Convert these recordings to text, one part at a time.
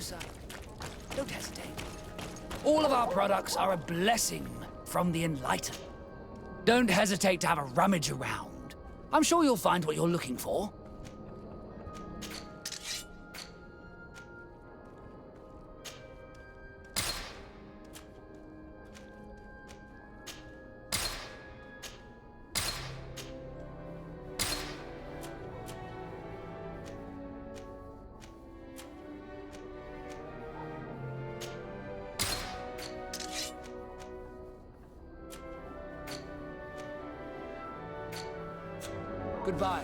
closer. Don't hesitate. All of our products are a blessing from the Enlightened. Don't hesitate to have a rummage around. I'm sure you'll find what you're looking for. Goodbye.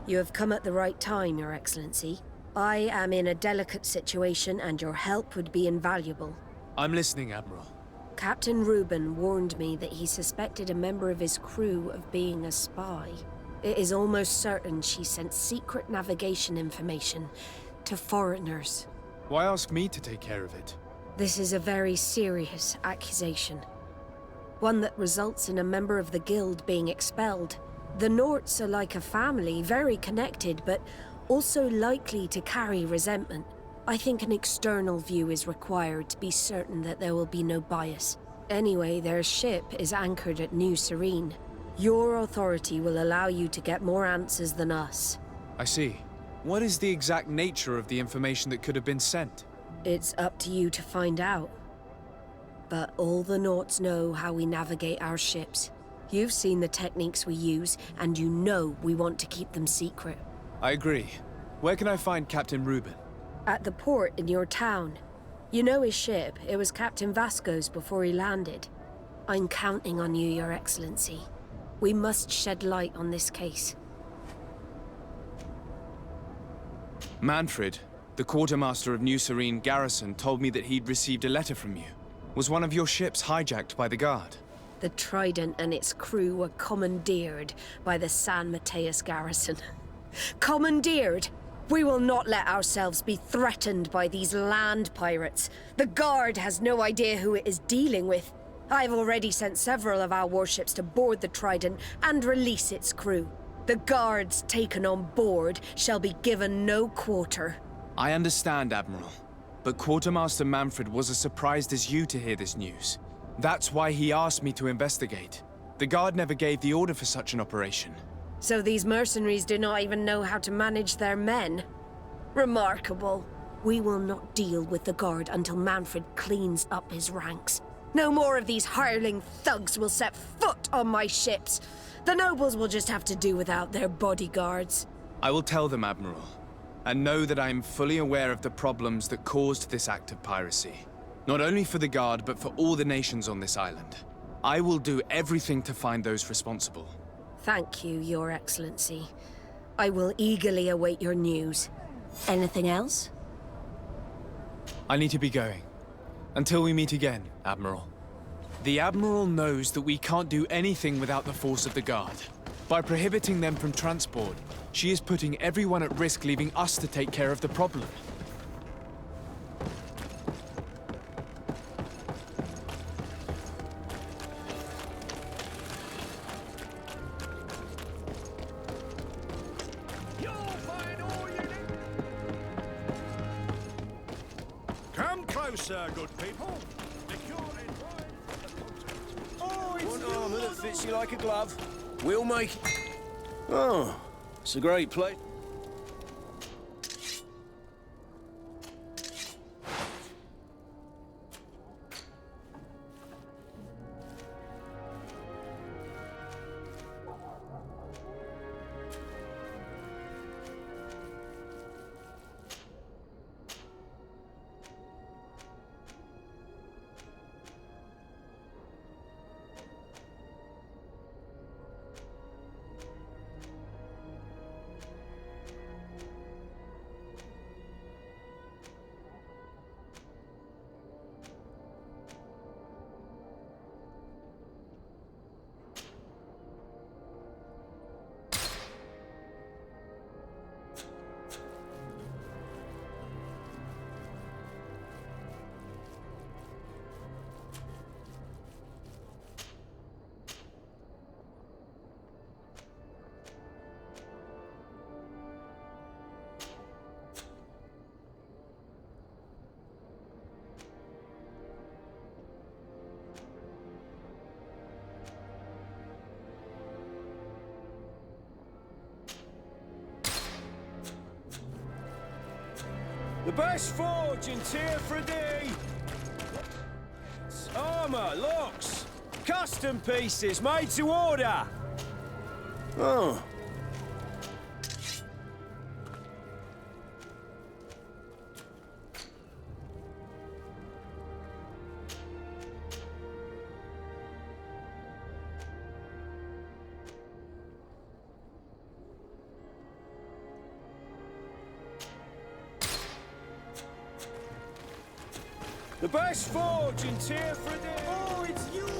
You have come at the right time, Your Excellency. I am in a delicate situation and your help would be invaluable. I'm listening, Admiral. Captain Reuben warned me that he suspected a member of his crew of being a spy. It is almost certain she sent secret navigation information to foreigners. Why ask me to take care of it? This is a very serious accusation. One that results in a member of the guild being expelled. The Norts are like a family, very connected, but also likely to carry resentment. I think an external view is required to be certain that there will be no bias. Anyway, their ship is anchored at New Serene. Your authority will allow you to get more answers than us. I see. What is the exact nature of the information that could have been sent? It's up to you to find out. But all the Norts know how we navigate our ships. You've seen the techniques we use, and you know we want to keep them secret. I agree. Where can I find Captain Reuben? At the port in your town. You know his ship. It was Captain Vasco's before he landed. I'm counting on you, Your Excellency. We must shed light on this case. Manfred, the quartermaster of New Serene Garrison, told me that he'd received a letter from you. Was one of your ships hijacked by the Guard? The Trident and its crew were commandeered by the San Mateus Garrison. Commandeered? We will not let ourselves be threatened by these land pirates. The Guard has no idea who it is dealing with. I've already sent several of our warships to board the Trident and release its crew. The Guards taken on board shall be given no quarter. I understand, Admiral. But Quartermaster Manfred was as surprised as you to hear this news. That's why he asked me to investigate. The Guard never gave the order for such an operation. So these mercenaries do not even know how to manage their men? Remarkable. We will not deal with the Guard until Manfred cleans up his ranks. No more of these hireling thugs will set foot on my ships. The nobles will just have to do without their bodyguards. I will tell them, Admiral, and know that I am fully aware of the problems that caused this act of piracy. Not only for the Guard, but for all the nations on this island. I will do everything to find those responsible. Thank you, Your Excellency. I will eagerly await your news. Anything else? I need to be going. Until we meet again, Admiral. The Admiral knows that we can't do anything without the force of the Guard. By prohibiting them from transport, she is putting everyone at risk, leaving us to take care of the problem. Closer, good people. One armour that fits you like a glove. We'll make it. Oh, it's a great place. best forge in Tier 3D! Armour, locks, custom pieces made to order! Oh. The best forge in Tier 3D! Oh, it's yours!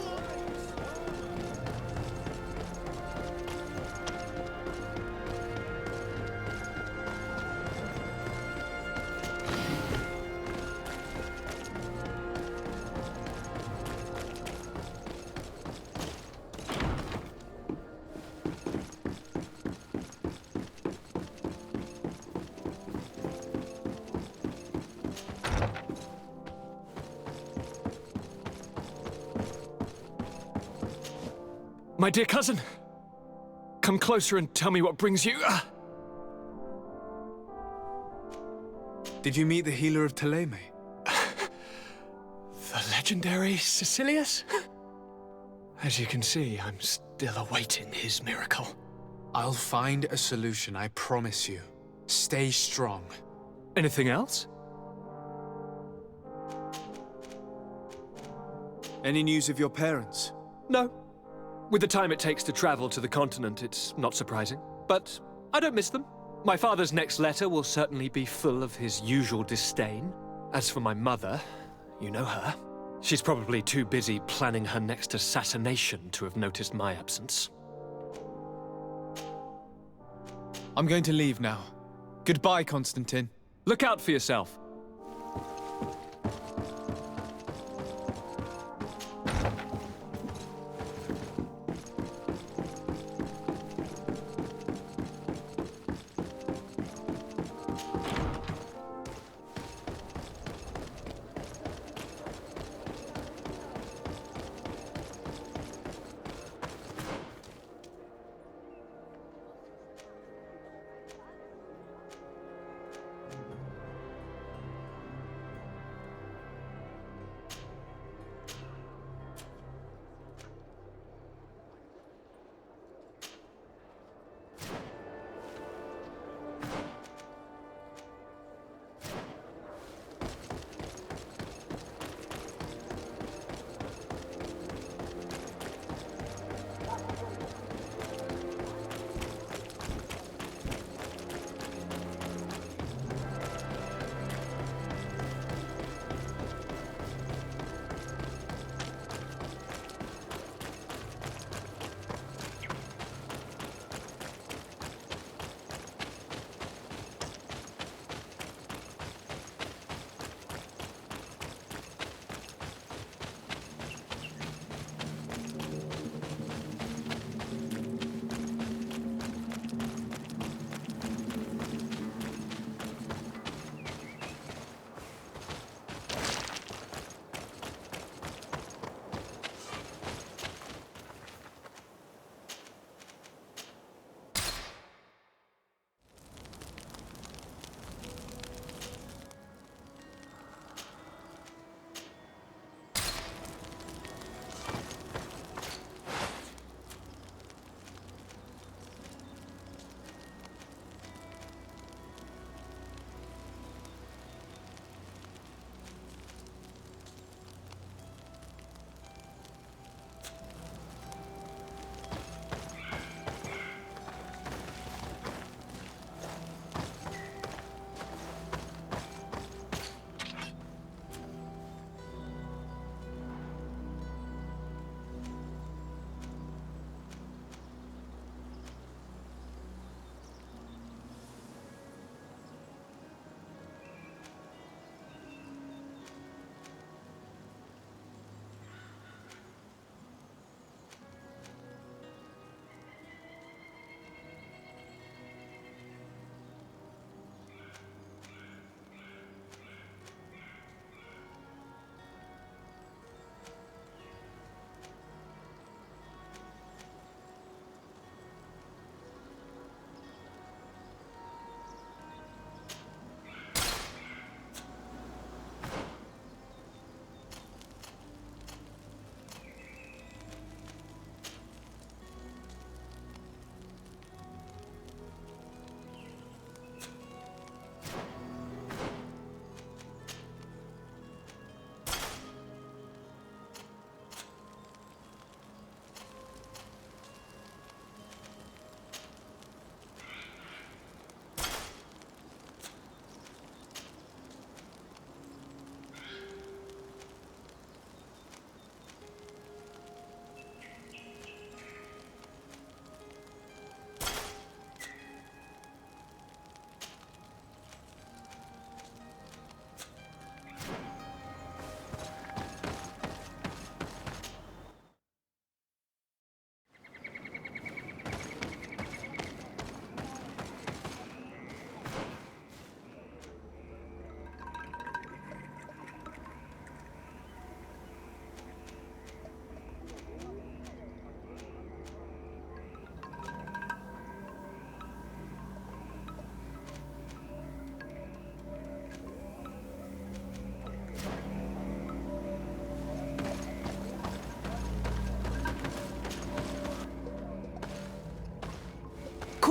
My dear cousin, come closer and tell me what brings you. Did you meet the healer of Thélème? The legendary Sicilius? As you can see, I'm still awaiting his miracle. I'll find a solution, I promise you. Stay strong. Anything else? Any news of your parents? No. With the time it takes to travel to the continent, it's not surprising. But I don't miss them. My father's next letter will certainly be full of his usual disdain. As for my mother, you know her. She's probably too busy planning her next assassination to have noticed my absence. I'm going to leave now. Goodbye, Constantine. Look out for yourself.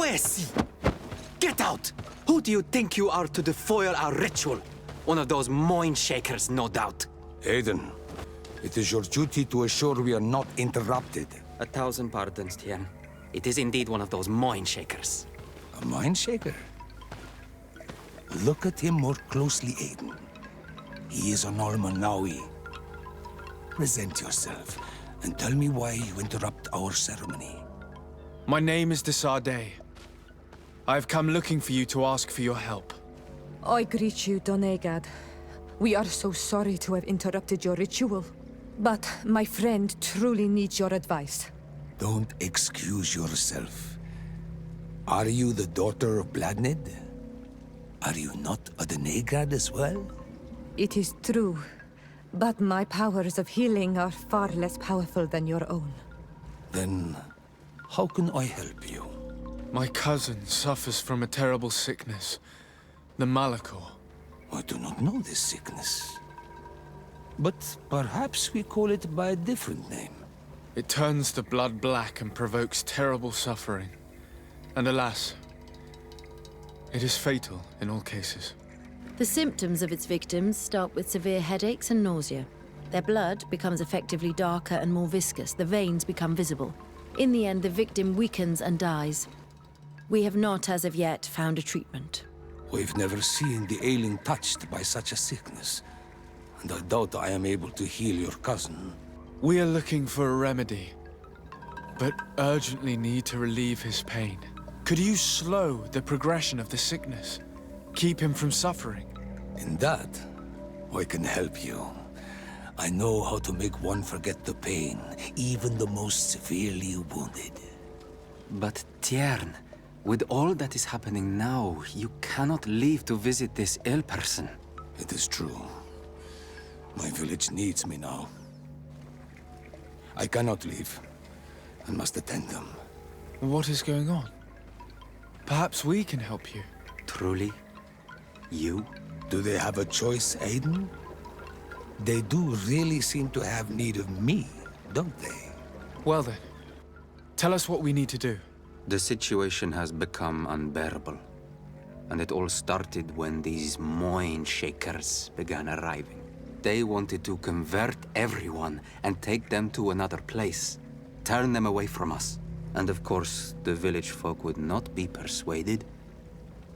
Poesy! Get out! Who do you think you are to defoil our ritual? One of those mind shakers, no doubt. Aiden, it is your duty to assure we are not interrupted. 1,000 pardons, Tien. It is indeed one of those mind shakers. A mind shaker? Look at him more closely, Aiden. He is an Almanawi. Present yourself, and tell me why you interrupt our ceremony. My name is Desarde. I have come looking for you to ask for your help. I greet you, Donegad. We are so sorry to have interrupted your ritual. But my friend truly needs your advice. Don't excuse yourself. Are you the daughter of Bladnid? Are you not a Donegad as well? It is true, but my powers of healing are far less powerful than your own. Then, how can I help you? My cousin suffers from a terrible sickness, the Malachor. I do not know this sickness. But perhaps we call it by a different name. It turns the blood black and provokes terrible suffering. And alas, it is fatal in all cases. The symptoms of its victims start with severe headaches and nausea. Their blood becomes effectively darker and more viscous. The veins become visible. In the end, the victim weakens and dies. We have not, as of yet, found a treatment. We've never seen the ailing touched by such a sickness. And I doubt I am able to heal your cousin. We are looking for a remedy, but urgently need to relieve his pain. Could you slow the progression of the sickness? Keep him from suffering? In that, I can help you. I know how to make one forget the pain, even the most severely wounded. But Tiern, with all that is happening now, you cannot leave to visit this ill person. It is true. My village needs me now. I cannot leave. I must attend them. What is going on? Perhaps we can help you. Truly? You? Do they have a choice, Aiden? They do really seem to have need of me, don't they? Well then, tell us what we need to do. The situation has become unbearable. And it all started when these mind shakers began arriving. They wanted to convert everyone and take them to another place. Turn them away from us. And of course, the village folk would not be persuaded.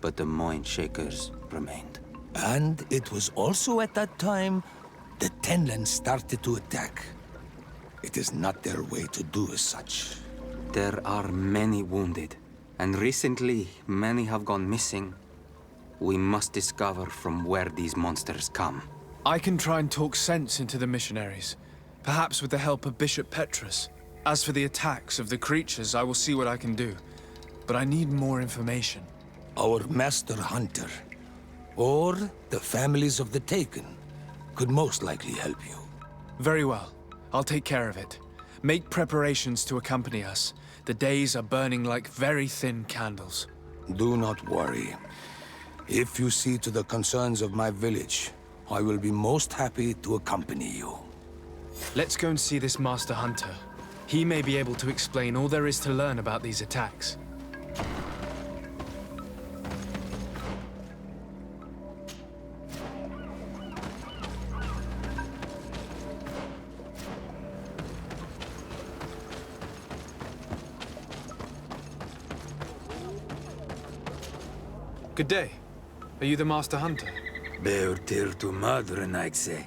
But the mind shakers remained. And it was also at that time the Tenlands started to attack. It is not their way to do as such. There are many wounded, and recently many have gone missing. We must discover from where these monsters come. I can try and talk sense into the missionaries, perhaps with the help of Bishop Petrus. As for the attacks of the creatures, I will see what I can do. But I need more information. Our master hunter, or the families of the Taken, could most likely help you. Very well. I'll take care of it. Make preparations to accompany us. The days are burning like very thin candles. Do not worry. If you see to the concerns of my village, I will be most happy to accompany you. Let's go and see this Master Hunter. He may be able to explain all there is to learn about these attacks. Good day. Are you the Master Hunter? Beurtir tu madre, Naikse.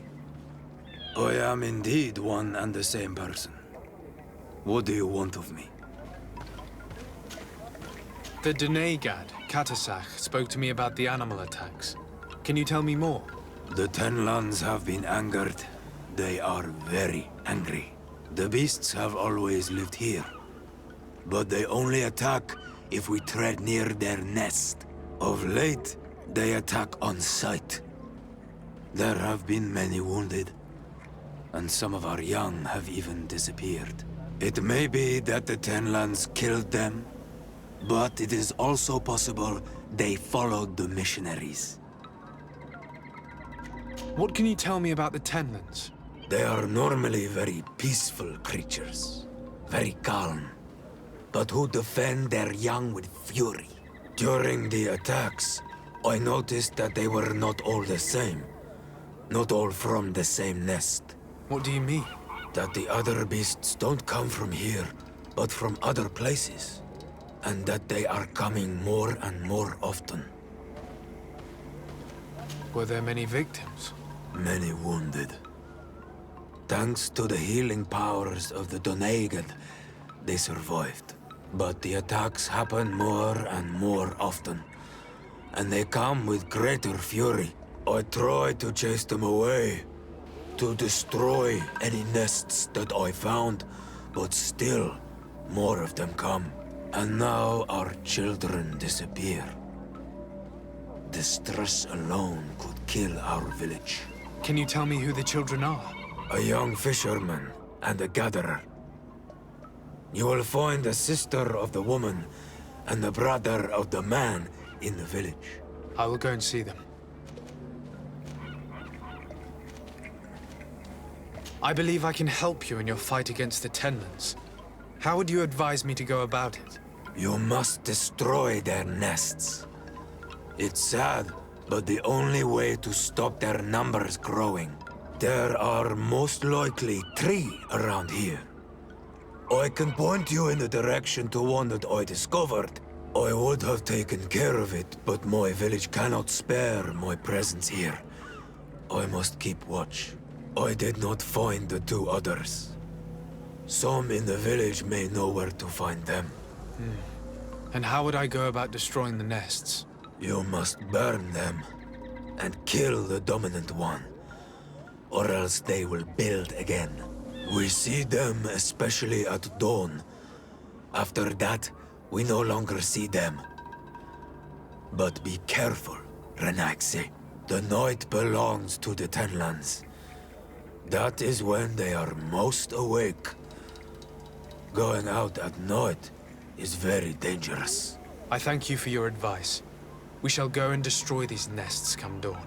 I am indeed one and the same person. What do you want of me? The Donegad, Katasach, spoke to me about the animal attacks. Can you tell me more? The Tenlands have been angered. They are very angry. The beasts have always lived here. But they only attack if we tread near their nest. Of late, they attack on sight. There have been many wounded, and some of our young have even disappeared. It may be that the Tenlands killed them, but it is also possible they followed the missionaries. What can you tell me about the Tenlands? They are normally very peaceful creatures, very calm. but who defend their young with fury. During the attacks, I noticed that they were not all the same. Not all from the same nest. What do you mean? That the other beasts don't come from here, but from other places. And that they are coming more and more often. Were there many victims? Many wounded. Thanks to the healing powers of the Doneigad, they survived. But the attacks happen more and more often. And they come with greater fury. I try to chase them away. To destroy any nests that I found. But still, more of them come. And now our children disappear. The stress alone could kill our village. Can you tell me who the children are? A young fisherman and a gatherer. You will find the sister of the woman and the brother of the man in the village. I will go and see them. I believe I can help you in your fight against the Tenlands. How would you advise me to go about it? You must destroy their nests. It's sad, but the only way to stop their numbers growing. There are most likely 3 around here. I can point you in the direction to one that I discovered. I would have taken care of it, but my village cannot spare my presence here. I must keep watch. I did not find the 2 others. Some in the village may know where to find them. And how would I go about destroying the nests? You must burn them and kill the dominant one, or else they will build again. We see them especially at dawn. After that, we no longer see them. But be careful, Renaxe. The night belongs to the Tenlands. That is when they are most awake. Going out at night is very dangerous. I thank you for your advice. We shall go and destroy these nests come dawn.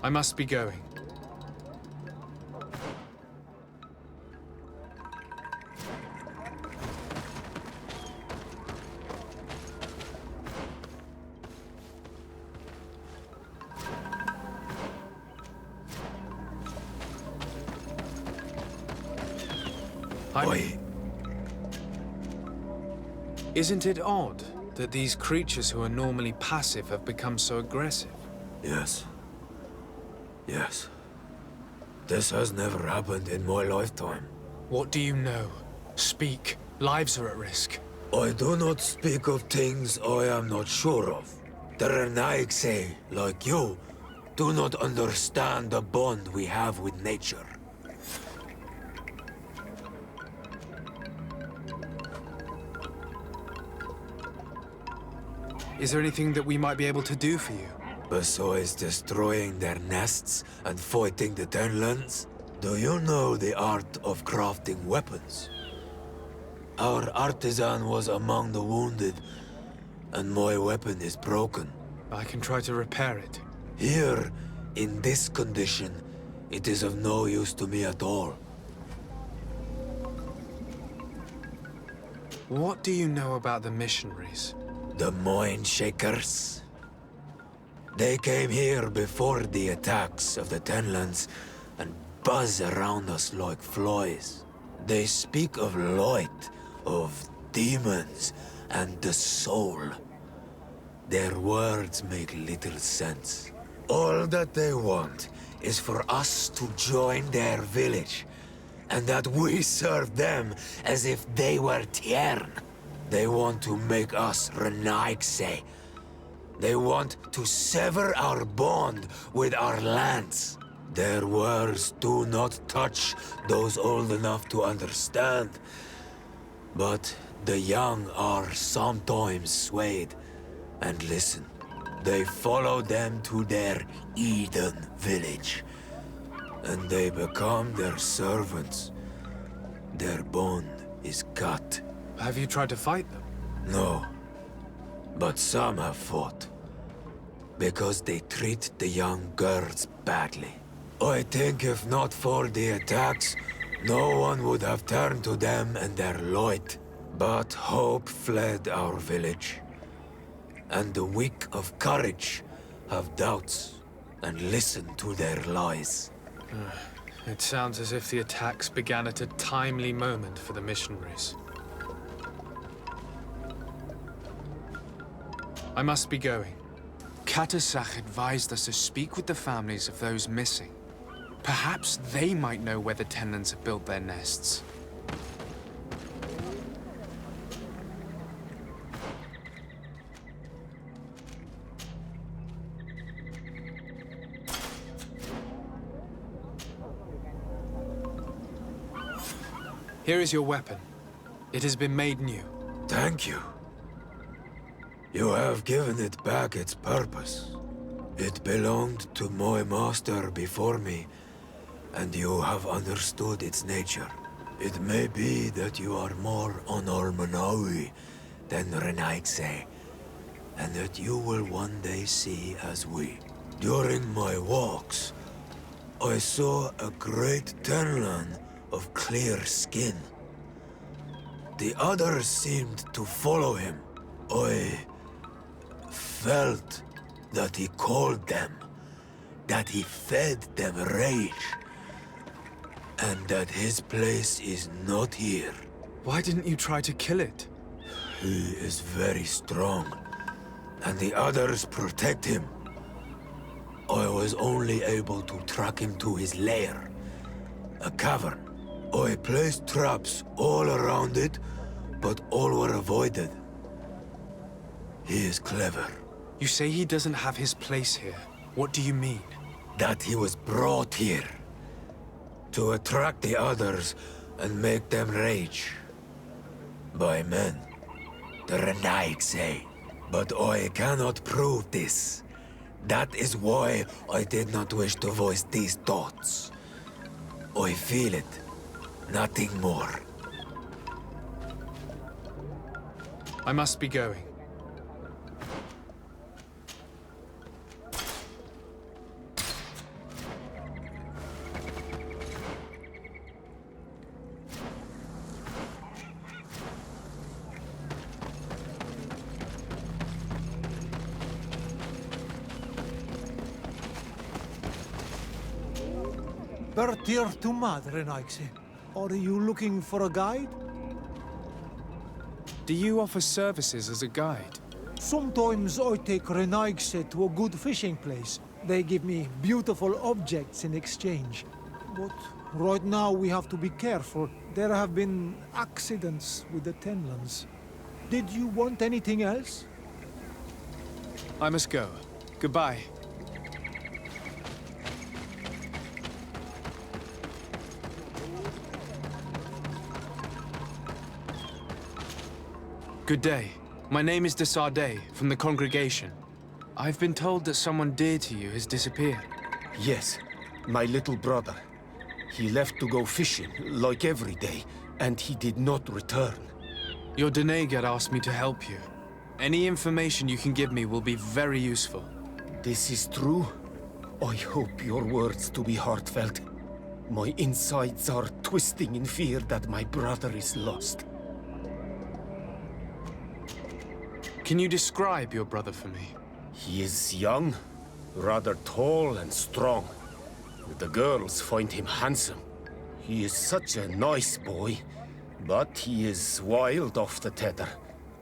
I must be going. Oi. Isn't it odd that these creatures who are normally passive have become so aggressive? Yes. Yes. This has never happened in my lifetime. What do you know? Speak. Lives are at risk. I do not speak of things I am not sure of. The Renaigse, like you, do not understand the bond we have with nature. Is there anything that we might be able to do for you? Besides destroying their nests and fighting the Tenlands, do you know the art of crafting weapons? Our artisan was among the wounded, and my weapon is broken. I can try to repair it. Here, in this condition, it is of no use to me at all. What do you know about the missionaries? The Mind Shakers? They came here before the attacks of the Tenlands and buzz around us like flies. They speak of light, of demons, and the soul. Their words make little sense. All that they want is for us to join their village, and that we serve them as if they were Tiern. They want to make us Renaigse. They want to sever our bond with our lands. Their words do not touch those old enough to understand. But the young are sometimes swayed and listen. They follow them to their Eden village. And they become their servants. Their bond is cut. Have you tried to fight them? No. But some have fought. Because they treat the young girls badly. I think if not for the attacks, no one would have turned to them and their light. But hope fled our village. And the weak of courage have doubts and listen to their lies. It sounds as if the attacks began at a timely moment for the missionaries. I must be going. Katasach advised us to speak with the families of those missing. Perhaps they might know where the Tenlans have built their nests. Here is your weapon. It has been made new. Thank you. You have given it back its purpose. It belonged to my master before me, and you have understood its nature. It may be that you are more on Almanawi than Renaigse, and that you will one day see as we. During my walks, I saw a great Tenlan of clear skin. The others seemed to follow him. I felt that he called them, that he fed them rage, and that his place is not here. Why didn't you try to kill it? He is very strong, and the others protect him. I was only able to track him to his lair, a cavern. I placed traps all around it, but all were avoided. He is clever. You say he doesn't have his place here. What do you mean? That he was brought here to attract the others and make them rage. By men, the Renaig say. But I cannot prove this. That is why I did not wish to voice these thoughts. I feel it. Nothing more. I must be going. Bertir to Madre Naixe. Are you looking for a guide? Do you offer services as a guide? Sometimes I take Renaigse to a good fishing place. They give me beautiful objects in exchange. But right now we have to be careful. There have been accidents with the Tenlans. Did you want anything else? I must go. Goodbye. Good day. My name is de Sardet, from the congregation. I've been told that someone dear to you has disappeared. Yes, my little brother. He left to go fishing, like every day, and he did not return. Your Denegad asked me to help you. Any information you can give me will be very useful. This is true. I hope your words to be heartfelt. My insides are twisting in fear that my brother is lost. Can you describe your brother for me? He is young, rather tall and strong. The girls find him handsome. He is such a nice boy, but he is wild off the tether,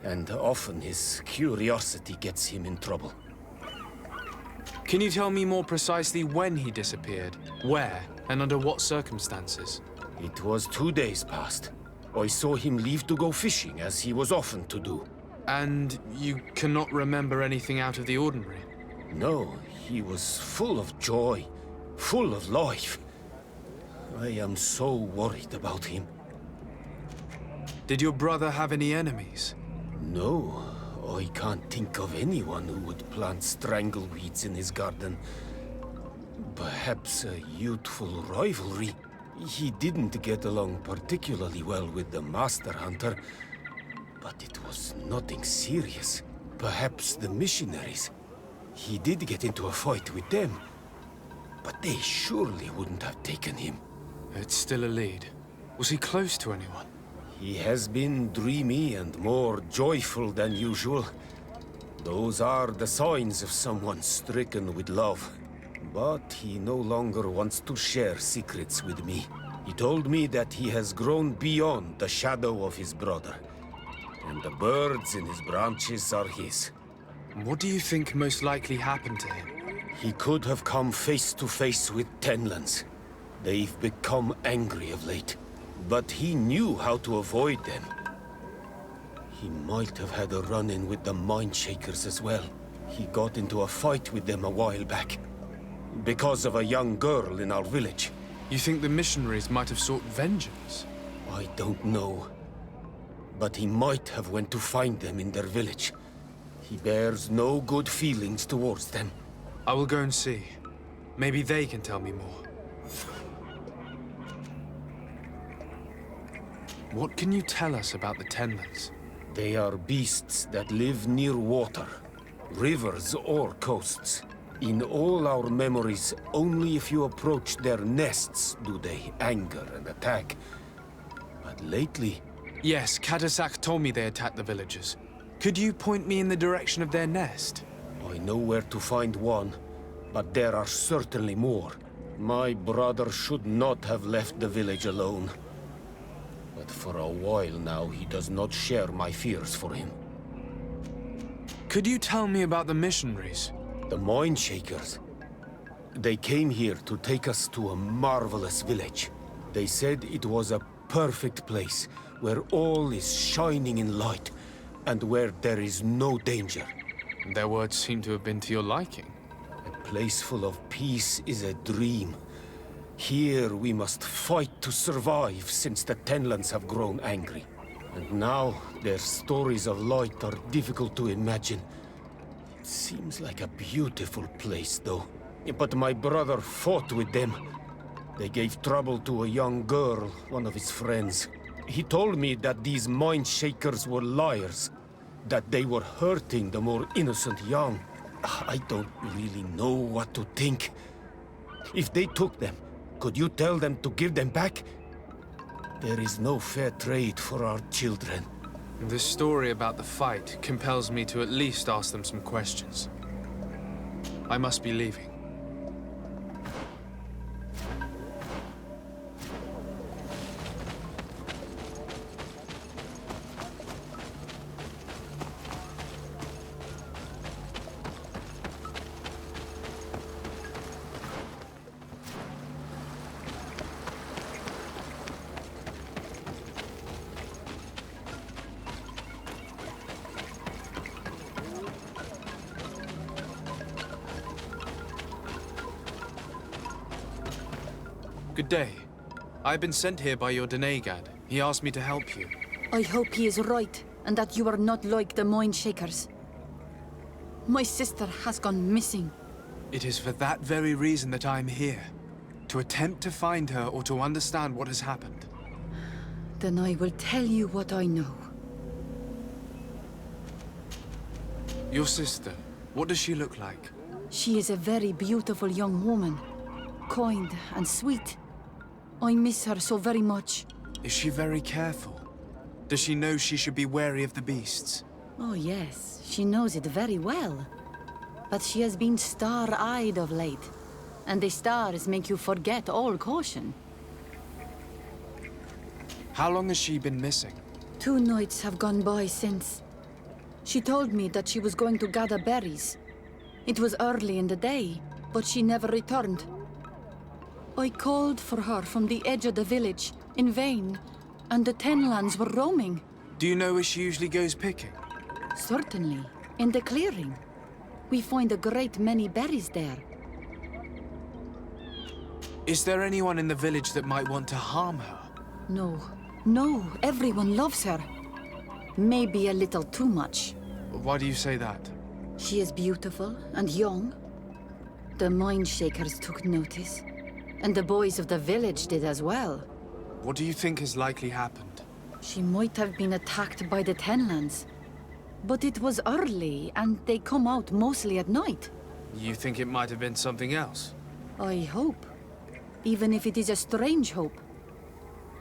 and often his curiosity gets him in trouble. Can you tell me more precisely when he disappeared, where, and under what circumstances? It was 2 days past. I saw him leave to go fishing, as he was often to do. And you cannot remember anything out of the ordinary? No, he was full of joy, full of life. I am so worried about him. Did your brother have any enemies? No, I can't think of anyone who would plant strangleweeds in his garden. Perhaps a youthful rivalry. He didn't get along particularly well with the Master Hunter, but it was nothing serious. Perhaps the missionaries. He did get into a fight with them, but they surely wouldn't have taken him. It's still a lead. Was he close to anyone? He has been dreamy and more joyful than usual. Those are the signs of someone stricken with love. But he no longer wants to share secrets with me. He told me that he has grown beyond the shadow of his brother. And the birds in his branches are his. What do you think most likely happened to him? He could have come face to face with Tenlands. They've become angry of late. But he knew how to avoid them. He might have had a run-in with the Mindshakers as well. He got into a fight with them a while back. Because of a young girl in our village. You think the missionaries might have sought vengeance? I don't know. But he might have went to find them in their village. He bears no good feelings towards them. I will go and see. Maybe they can tell me more. What can you tell us about the Tenlands? They are beasts that live near water, rivers or coasts. In all our memories, only if you approach their nests do they anger and attack. But lately... Yes, Katasak told me they attacked the villagers. Could you point me in the direction of their nest? I know where to find one, but there are certainly more. My brother should not have left the village alone. But for a while now, he does not share my fears for him. Could you tell me about the missionaries? The Mindshakers. They came here to take us to a marvelous village. They said it was a perfect place, where all is shining in light, and where there is no danger. Their words seem to have been to your liking. A place full of peace is a dream. Here we must fight to survive, since the Tenlands have grown angry. And now, their stories of light are difficult to imagine. It seems like a beautiful place, though. But my brother fought with them. They gave trouble to a young girl, one of his friends. He told me that these Mindshakers were liars, that they were hurting the more innocent young. I don't really know what to think. If they took them, could you tell them to give them back? There is no fair trade for our children. This story about the fight compels me to at least ask them some questions. I must be leaving. Good day. I've been sent here by your Denegad. He asked me to help you. I hope he is right, and that you are not like the Mindshakers. My sister has gone missing. It is for that very reason that I'm here. To attempt to find her or to understand what has happened. Then I will tell you what I know. Your sister, what does she look like? She is a very beautiful young woman. Kind and sweet. I miss her so very much. Is she very careful? Does she know she should be wary of the beasts? Oh yes, she knows it very well. But she has been star-eyed of late. And the stars make you forget all caution. How long has she been missing? 2 nights have gone by since. She told me that she was going to gather berries. It was early in the day, but she never returned. I called for her from the edge of the village, in vain, and the Tenlands were roaming. Do you know where she usually goes picking? Certainly, in the clearing. We find a great many berries there. Is there anyone in the village that might want to harm her? No, everyone loves her. Maybe a little too much. Why do you say that? She is beautiful and young. The Mindshakers took notice. And the boys of the village did as well. What do you think has likely happened? She might have been attacked by the Tenlands. But it was early, and they come out mostly at night. You think it might have been something else? I hope. Even if it is a strange hope.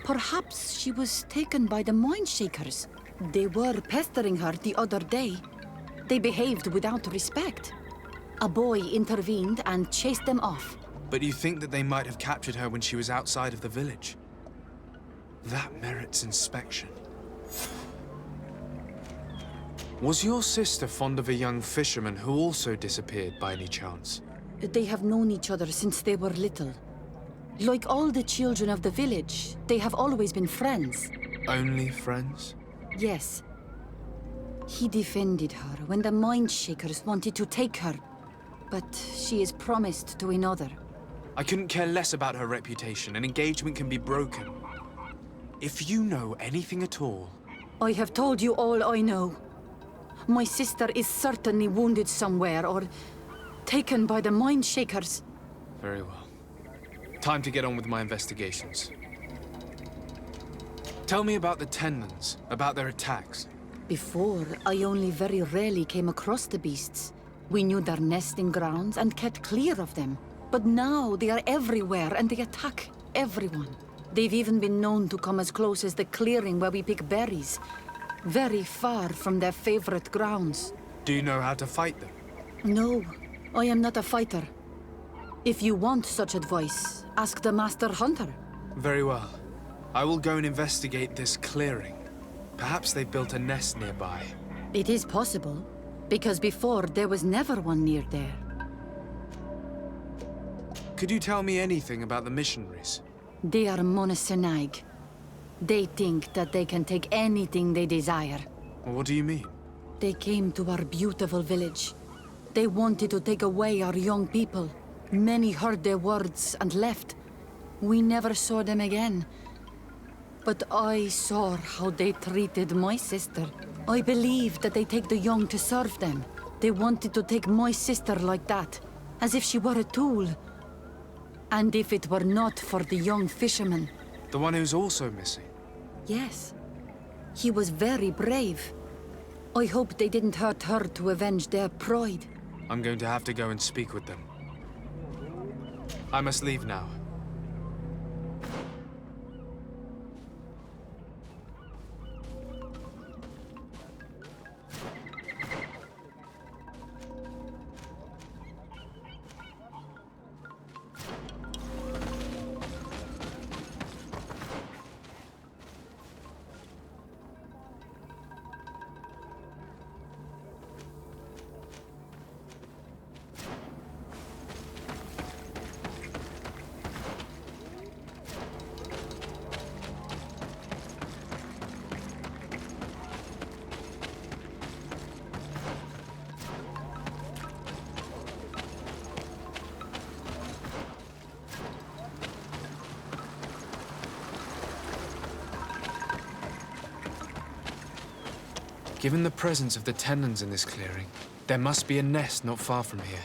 Perhaps she was taken by the Mind Shakers. They were pestering her the other day. They behaved without respect. A boy intervened and chased them off. But you think that they might have captured her when she was outside of the village? That merits inspection. Was your sister fond of a young fisherman who also disappeared by any chance? They have known each other since they were little. Like all the children of the village, they have always been friends. Only friends? Yes. He defended her when the Mind Shakers wanted to take her, but she is promised to another. I couldn't care less about her reputation. An engagement can be broken. If you know anything at all... I have told you all I know. My sister is certainly wounded somewhere, or taken by the Mind Shakers. Very well. Time to get on with my investigations. Tell me about the Tenlins, about their attacks. Before, I only very rarely came across the beasts. We knew their nesting grounds and kept clear of them. But now they are everywhere and they attack everyone. They've even been known to come as close as the clearing where we pick berries. Very far from their favorite grounds. Do you know how to fight them? No, I am not a fighter. If you want such advice, ask the Master Hunter. Very well. I will go and investigate this clearing. Perhaps they built a nest nearby. It is possible, because before there was never one near there. Could you tell me anything about the missionaries? They are monosynaig. They think that they can take anything they desire. What do you mean? They came to our beautiful village. They wanted to take away our young people. Many heard their words and left. We never saw them again. But I saw how they treated my sister. I believe that they take the young to serve them. They wanted to take my sister like that, as if she were a tool. And if it were not for the young fisherman... The one who's also missing? Yes. He was very brave. I hope they didn't hurt her to avenge their pride. I'm going to have to go and speak with them. I must leave now. Given the presence of the Tenlins in this clearing, there must be a nest not far from here.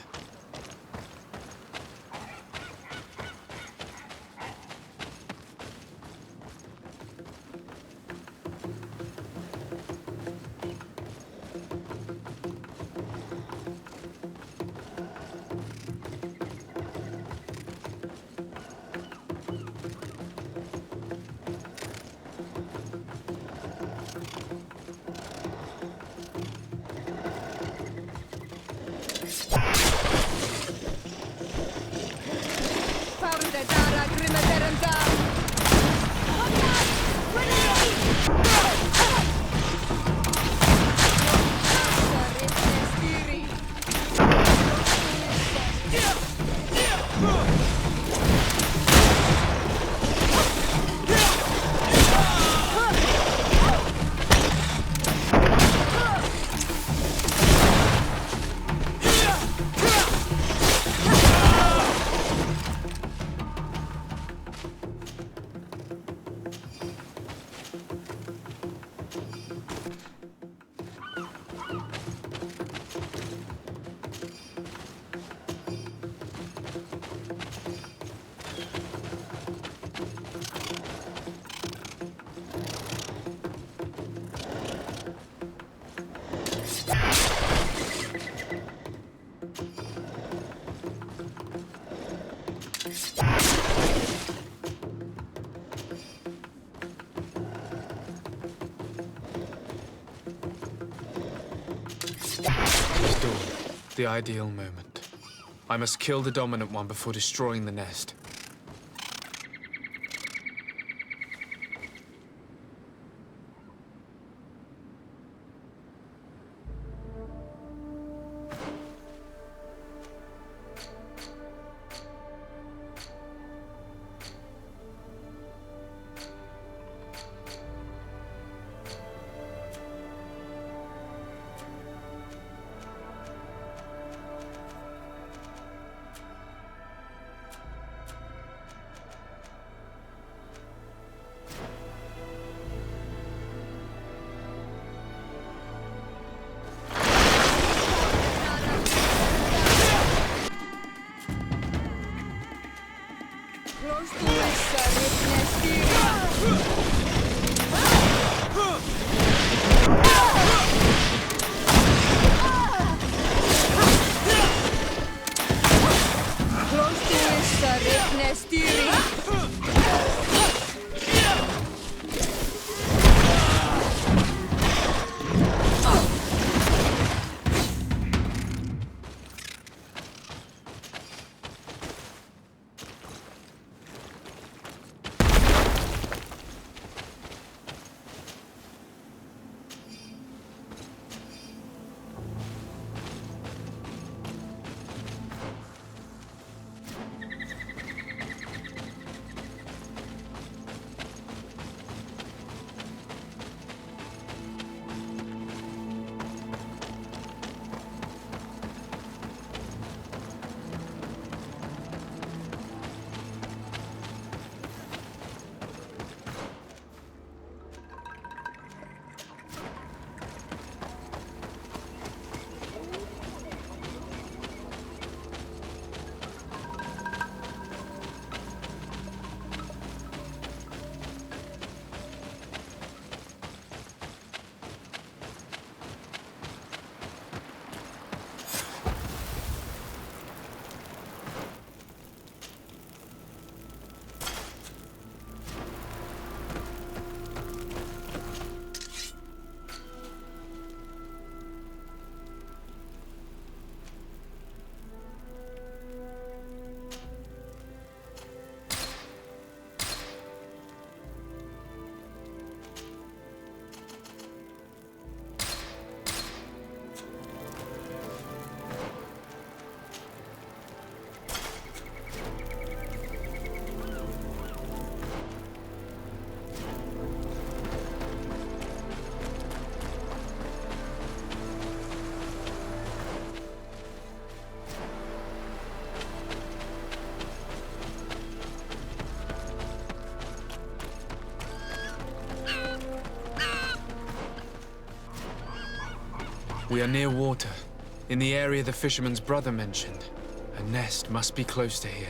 The ideal moment. I must kill the dominant one before destroying the nest. We are near water, in the area the fisherman's brother mentioned. A nest must be close to here.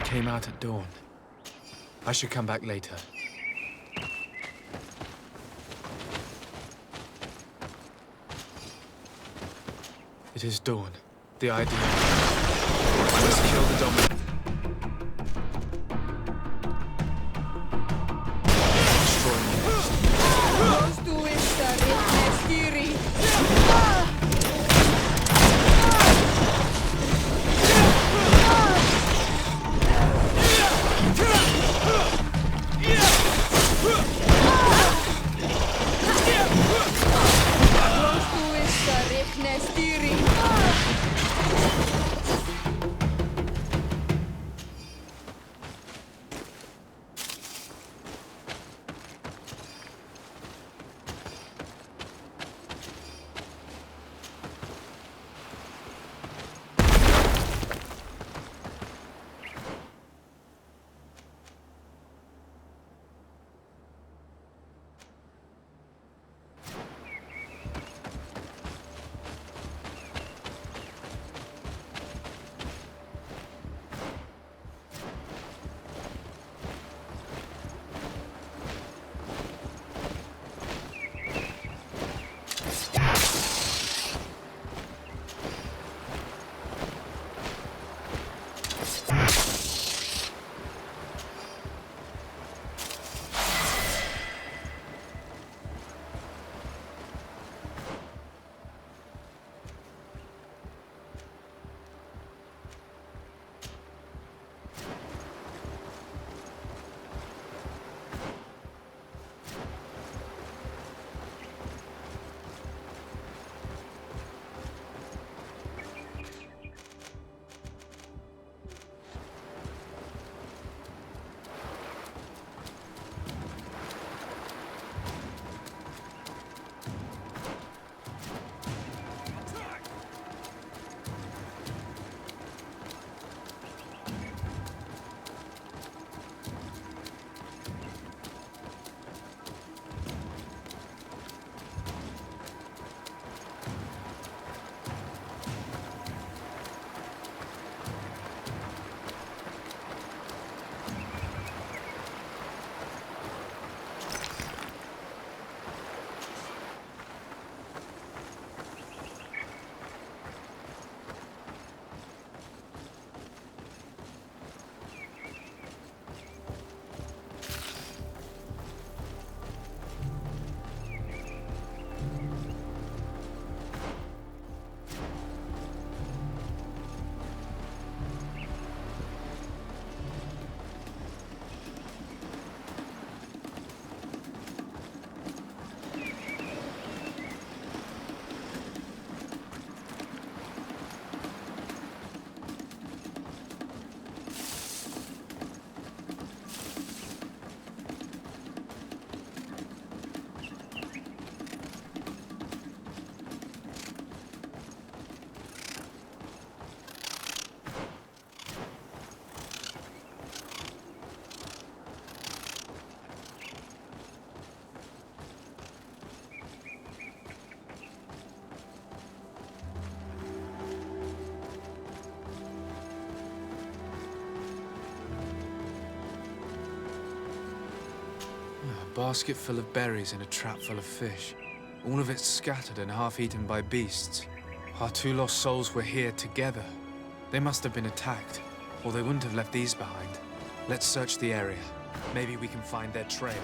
Came out at dawn. I should come back later. It is dawn. The ideal. I must kill the dominant. Destroy A basket full of berries and a trap full of fish. All of it scattered and half-eaten by beasts. Our two lost souls were here together. They must have been attacked, or they wouldn't have left these behind. Let's search the area. Maybe we can find their trail.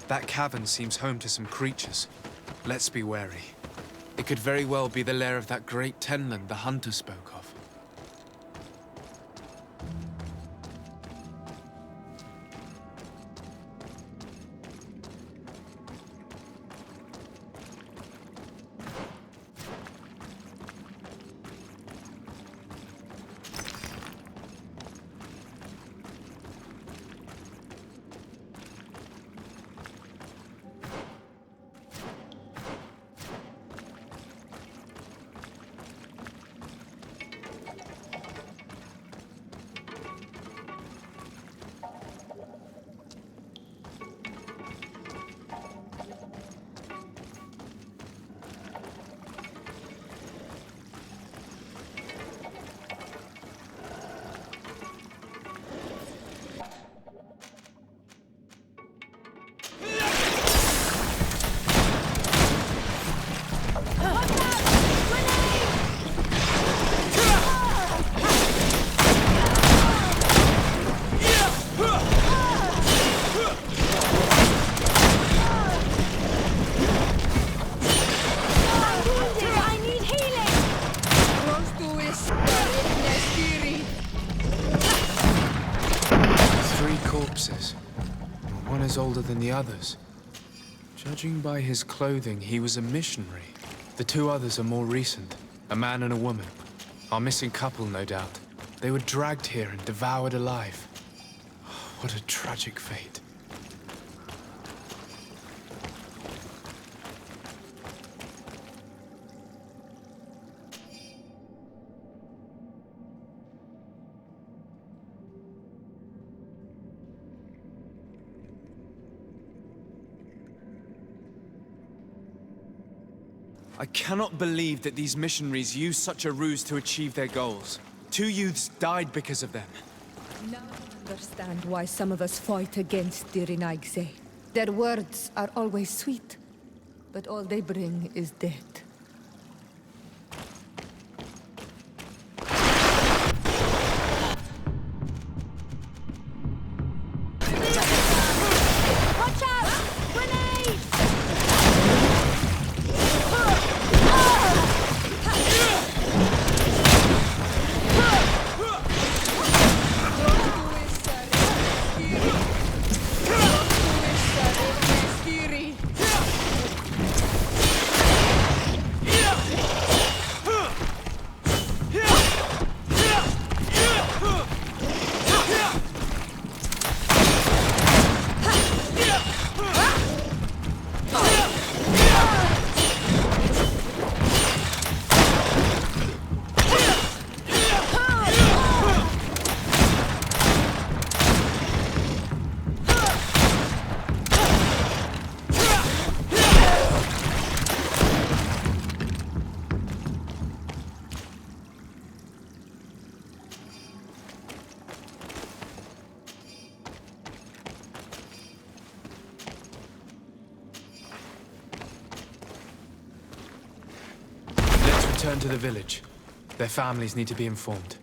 That cavern seems home to some creatures. Let's be wary. It could very well be the lair of that great Tenland the hunter spoke of. One is older than the others. Judging by his clothing, he was a missionary. The two others are more recent, a man and a woman. Our missing couple, no doubt. They were dragged here and devoured alive. What a tragic fate. I cannot believe that these missionaries used such a ruse to achieve their goals. 2 youths died because of them. Now I understand why some of us fight against the Renaigse. Their words are always sweet, but all they bring is death. Return to the village. Their families need to be informed.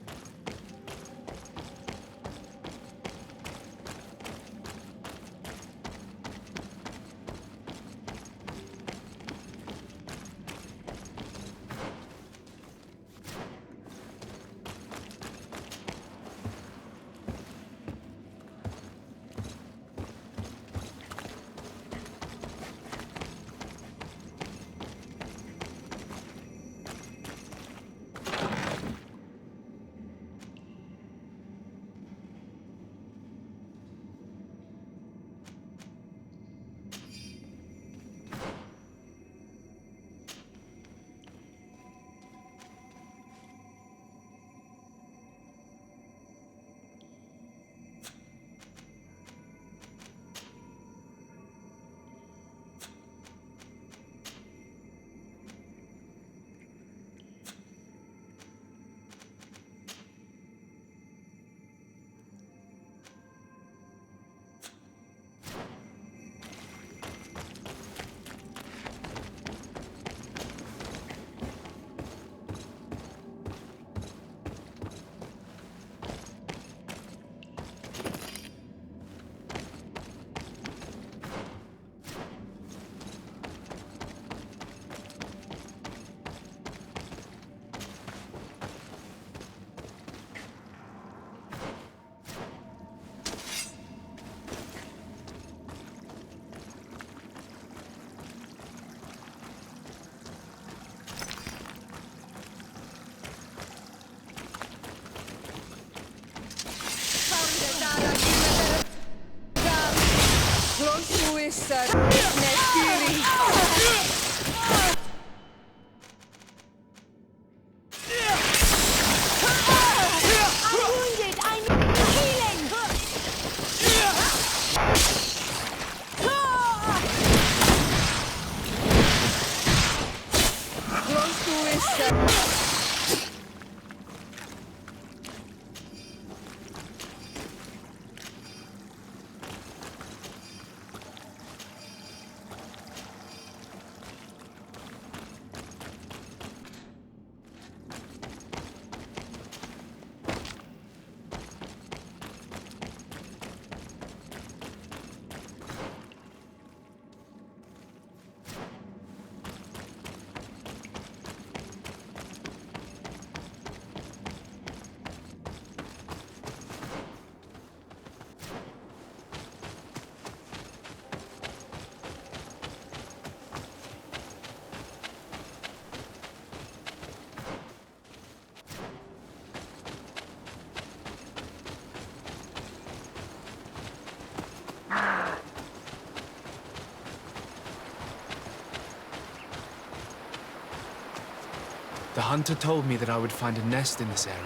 The hunter told me that I would find a nest in this area.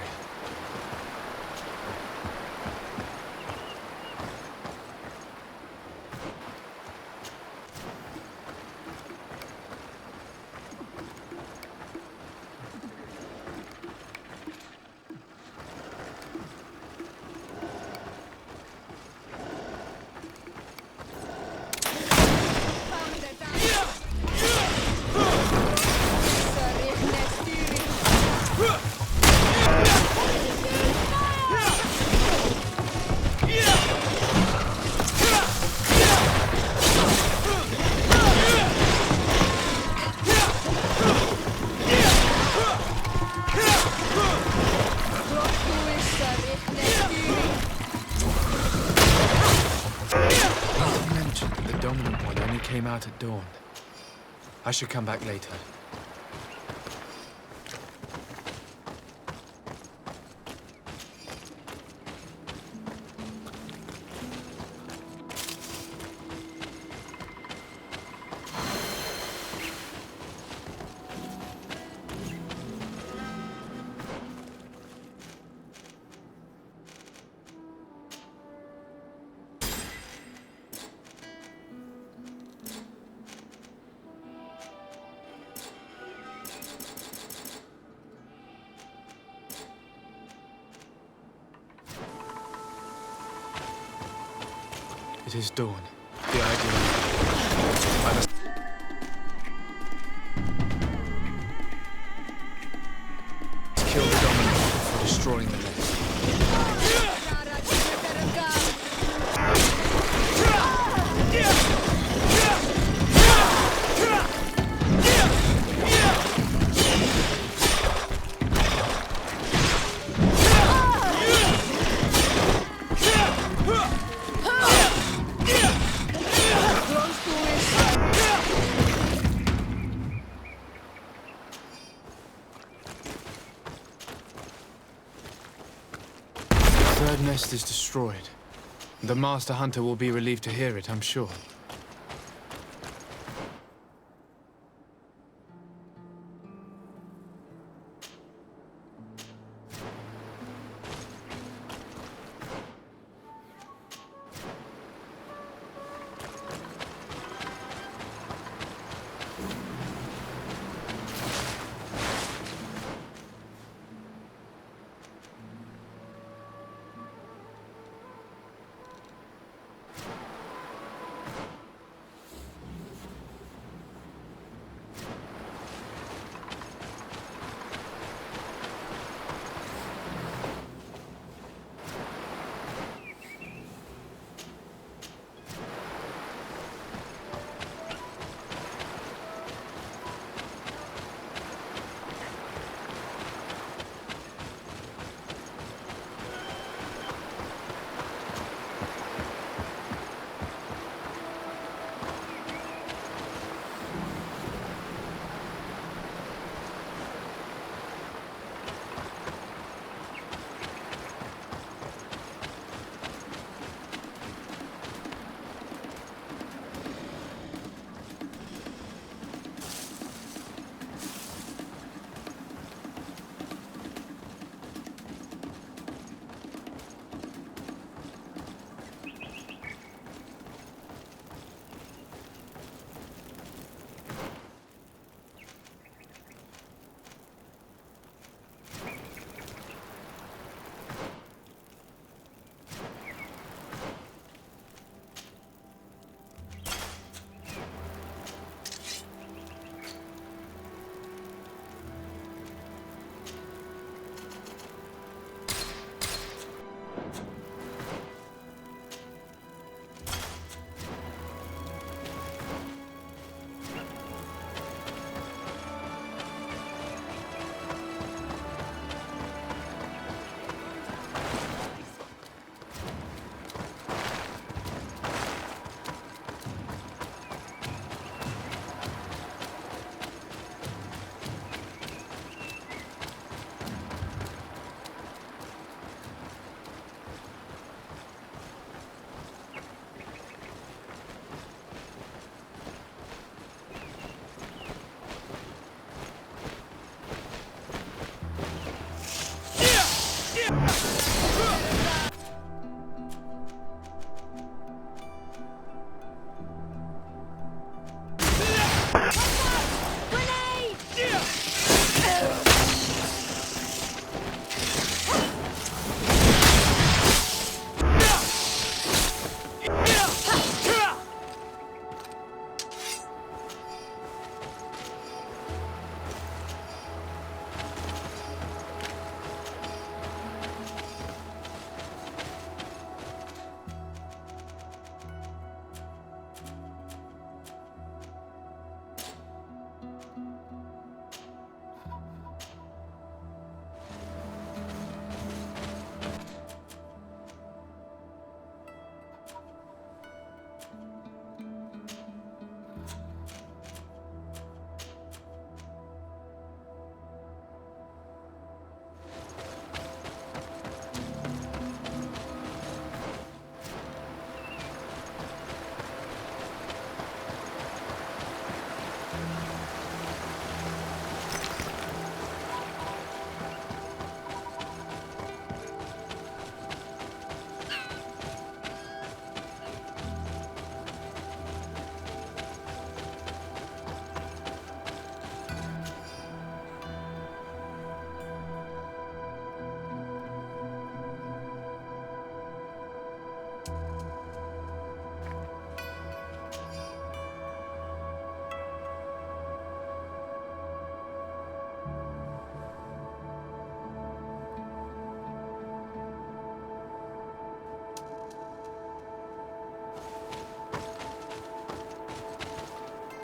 Came out at dawn. I should come back later. It is dawn. The ideal. I must kill the dominant before destroying the nest. The third nest is destroyed. The Master Hunter will be relieved to hear it, I'm sure.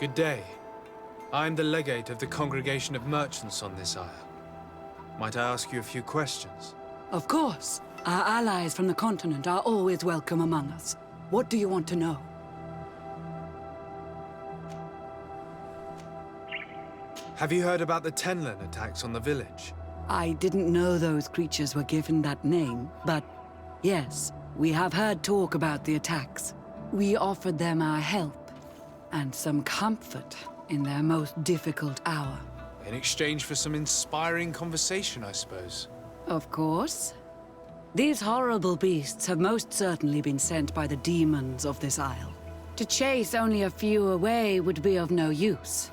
Good day. I am the legate of the Congregation of Merchants on this isle. Might I ask you a few questions? Of course. Our allies from the continent are always welcome among us. What do you want to know? Have you heard about the Tenlin attacks on the village? I didn't know those creatures were given that name, but yes, we have heard talk about the attacks. We offered them our help and some comfort in their most difficult hour. In exchange for some inspiring conversation, I suppose. Of course. These horrible beasts have most certainly been sent by the demons of this isle. To chase only a few away would be of no use.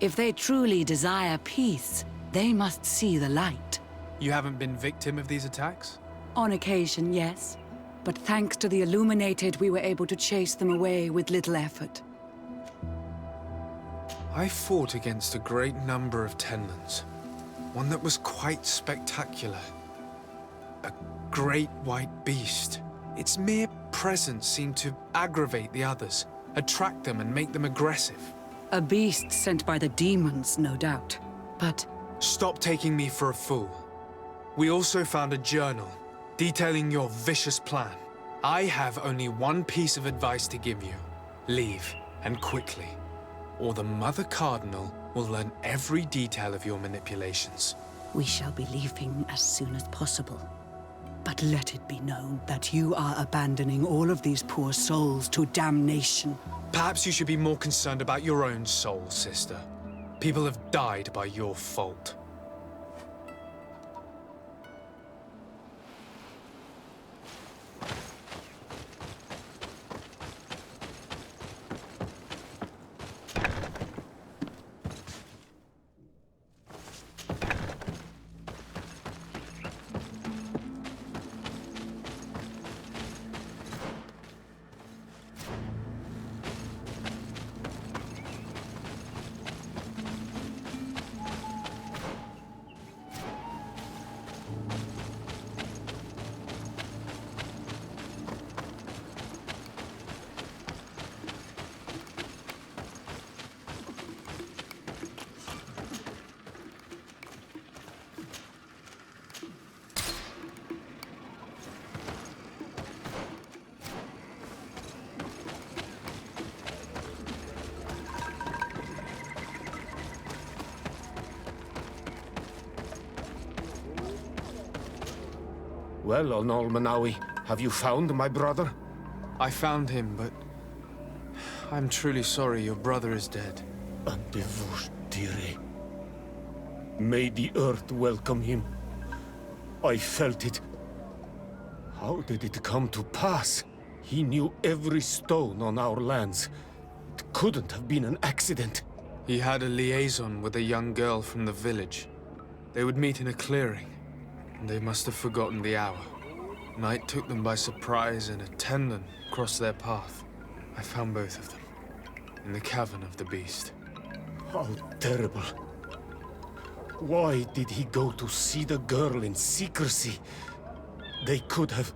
If they truly desire peace, they must see the light. You haven't been victim of these attacks? On occasion, yes. But thanks to the Illuminated, we were able to chase them away with little effort. I fought against a great number of Tenlins. One that was quite spectacular. A great white beast. Its mere presence seemed to aggravate the others, attract them and make them aggressive. A beast sent by the demons, no doubt. But... Stop taking me for a fool. We also found a journal detailing your vicious plan. I have only one piece of advice to give you. Leave, and quickly. Or the Mother Cardinal will learn every detail of your manipulations. We shall be leaving as soon as possible. But let it be known that you are abandoning all of these poor souls to damnation. Perhaps you should be more concerned about your own soul, sister. People have died by your fault. Well, Onol Manawi, have you found my brother? I found him, but... I'm truly sorry your brother is dead. Andevushtire. May the earth welcome him. I felt it. How did it come to pass? He knew every stone on our lands. It couldn't have been an accident. He had a liaison with a young girl from the village. They would meet in a clearing, and they must have forgotten the hour. Night took them by surprise, and a Tenlin crossed their path. I found both of them, in the cavern of the beast. How terrible. Why did he go to see the girl in secrecy? They could have...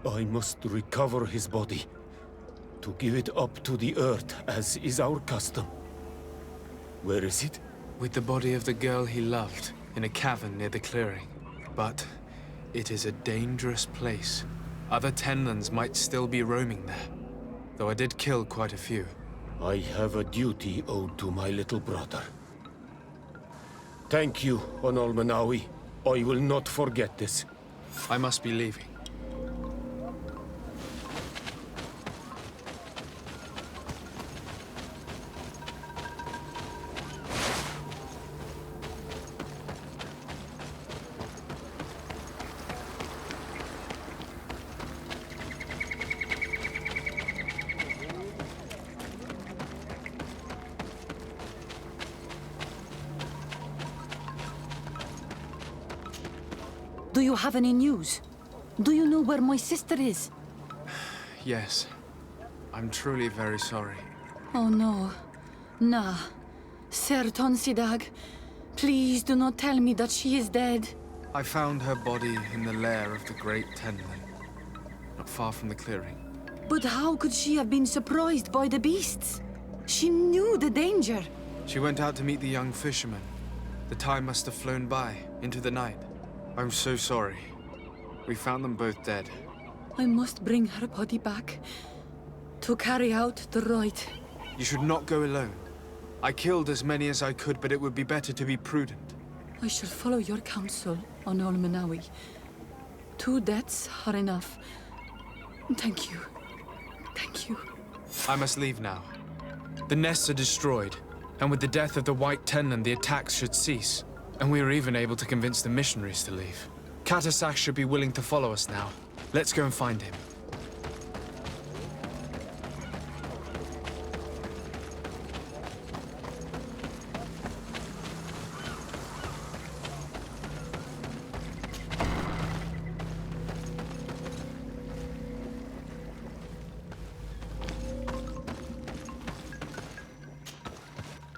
I must recover his body, to give it up to the earth, as is our custom. Where is it? With the body of the girl he loved, in a cavern near the clearing. But it is a dangerous place. Other Tenlins might still be roaming there, though I did kill quite a few. I have a duty owed to my little brother. Thank you, Onol Manawi. I will not forget this. I must be leaving. Do you have any news? Do you know where my sister is? Yes. I'm truly very sorry. Oh no. Nah. Ser Tonsidag, please do not tell me that she is dead. I found her body in the lair of the great Tenlin, not far from the clearing. But how could she have been surprised by the beasts? She knew the danger. She went out to meet the young fisherman. The time must have flown by, into the night. I'm so sorry. We found them both dead. I must bring her body back to carry out the rite. You should not go alone. I killed as many as I could, but it would be better to be prudent. I shall follow your counsel on Olmenawi. 2 deaths are enough. Thank you. Thank you. I must leave now. The nests are destroyed, and with the death of the White Tenland, the attacks should cease. And we were even able to convince the missionaries to leave. Katasak should be willing to follow us now. Let's go and find him.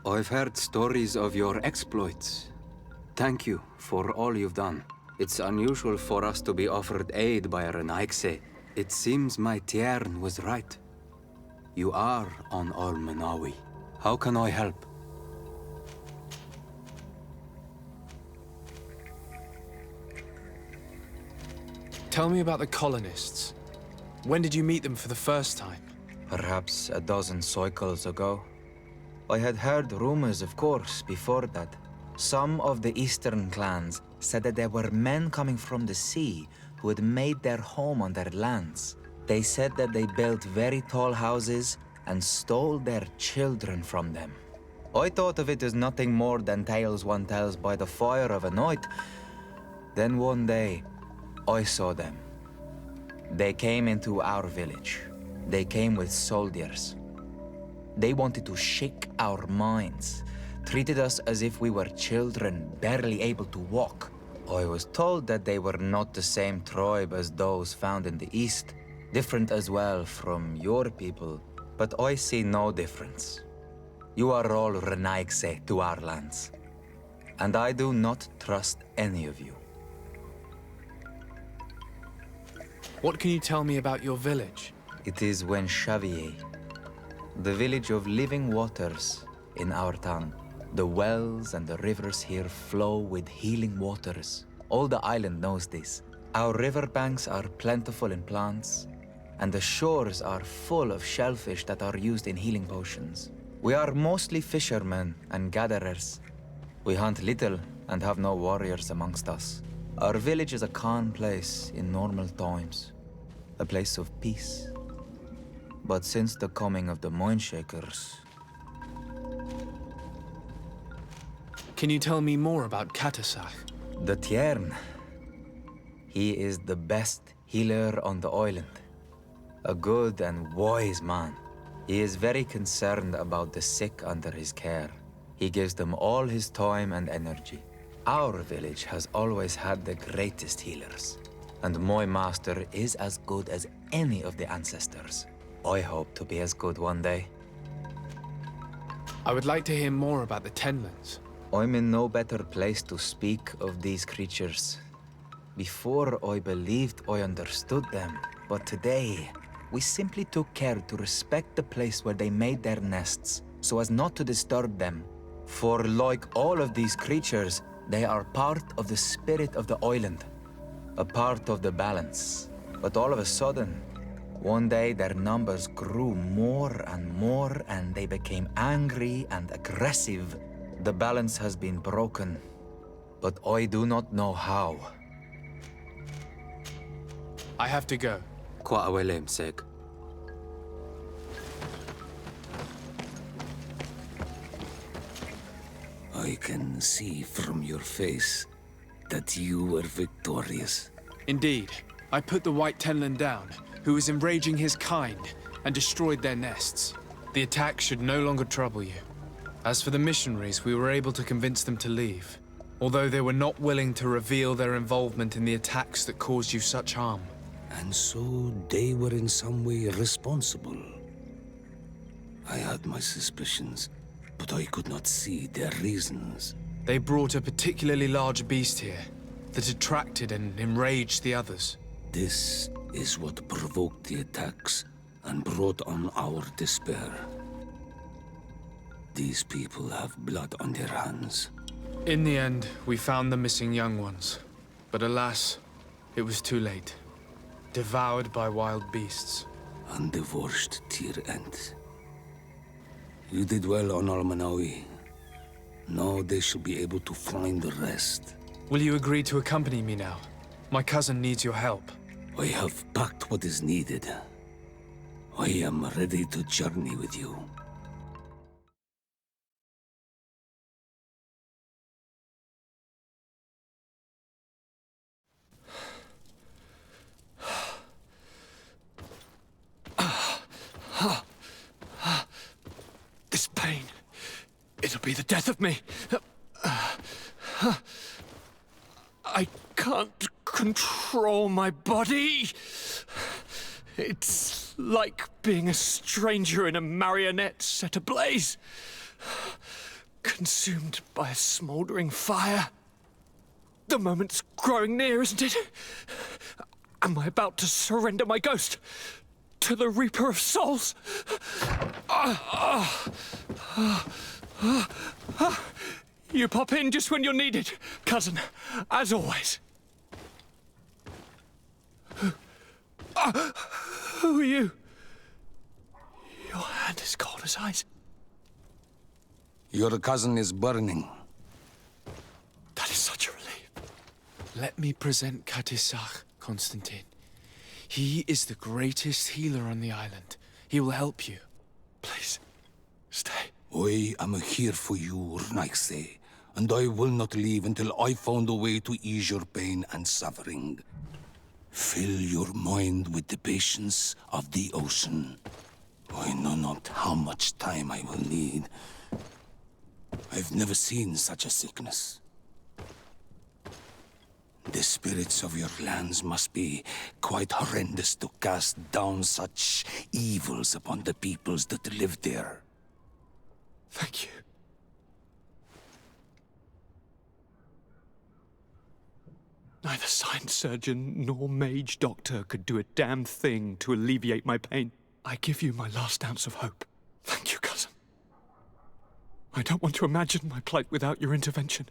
I've heard stories of your exploits. Thank you for all you've done. It's unusual for us to be offered aid by a Renaigse. It seems my Tiern was right. You are on Olmenawi. How can I help? Tell me about the colonists. When did you meet them for the first time? Perhaps a dozen cycles ago. I had heard rumors, of course, before that. Some of the eastern clans said that there were men coming from the sea who had made their home on their lands. They said that they built very tall houses and stole their children from them. I thought of it as nothing more than tales one tells by the fire of a night. Then one day, I saw them. They came into our village. They came with soldiers. They wanted to shake our minds, treated us as if we were children, barely able to walk. I was told that they were not the same tribe as those found in the east, different as well from your people, but I see no difference. You are all Renaigse to our lands, and I do not trust any of you. What can you tell me about your village? It is Xavier, the village of living waters in our tongue. The wells and the rivers here flow with healing waters. All the island knows this. Our riverbanks are plentiful in plants, and the shores are full of shellfish that are used in healing potions. We are mostly fishermen and gatherers. We hunt little and have no warriors amongst us. Our village is a calm place in normal times, a place of peace. But since the coming of the Mindshakers... Can you tell me more about Katasak? The Tiern. He is the best healer on the island. A good and wise man. He is very concerned about the sick under his care. He gives them all his time and energy. Our village has always had the greatest healers. And my master is as good as any of the ancestors. I hope to be as good one day. I would like to hear more about the Tenlands. I'm in no better place to speak of these creatures. Before I believed I understood them, but today, we simply took care to respect the place where they made their nests, so as not to disturb them. For like all of these creatures, they are part of the spirit of the island, a part of the balance. But all of a sudden, one day their numbers grew more and they became angry and aggressive. The balance has been broken, but I do not know how. I have to go. Sek. I can see from your face that you were victorious. Indeed. I put the White Tenland down, who was enraging his kind, and destroyed their nests. The attack should no longer trouble you. As for the missionaries, we were able to convince them to leave, although they were not willing to reveal their involvement in the attacks that caused you such harm. And so they were in some way responsible. I had my suspicions, but I could not see their reasons. They brought a particularly large beast here that attracted and enraged the others. This is what provoked the attacks and brought on our despair. These people have blood on their hands. In the end, we found the missing young ones. But alas, it was too late. Devoured by wild beasts. And divorced Tyr End. You did well on Almanawi. Now they shall be able to find the rest. Will you agree to accompany me now? My cousin needs your help. I have packed what is needed. I am ready to journey with you. This pain, it'll be the death of me. I can't control my body. It's like being a stranger in a marionette set ablaze. Consumed by a smouldering fire. The moment's growing near, isn't it? Am I about to surrender my ghost to the Reaper of Souls? You pop in just when you're needed, cousin, as always. Who are you? Your hand is cold as ice. Your cousin is burning. That is such a relief. Let me present Katisach, Constantine. He is the greatest healer on the island. He will help you. Please, stay. I am here for you, Rnaigse, and I will not leave until I found a way to ease your pain and suffering. Fill your mind with the patience of the ocean. I know not how much time I will need. I've never seen such a sickness. The spirits of your lands must be quite horrendous to cast down such evils upon the peoples that live there. Thank you. Neither science surgeon nor mage doctor could do a damn thing to alleviate my pain. I give you my last ounce of hope. Thank you, cousin. I don't want to imagine my plight without your intervention.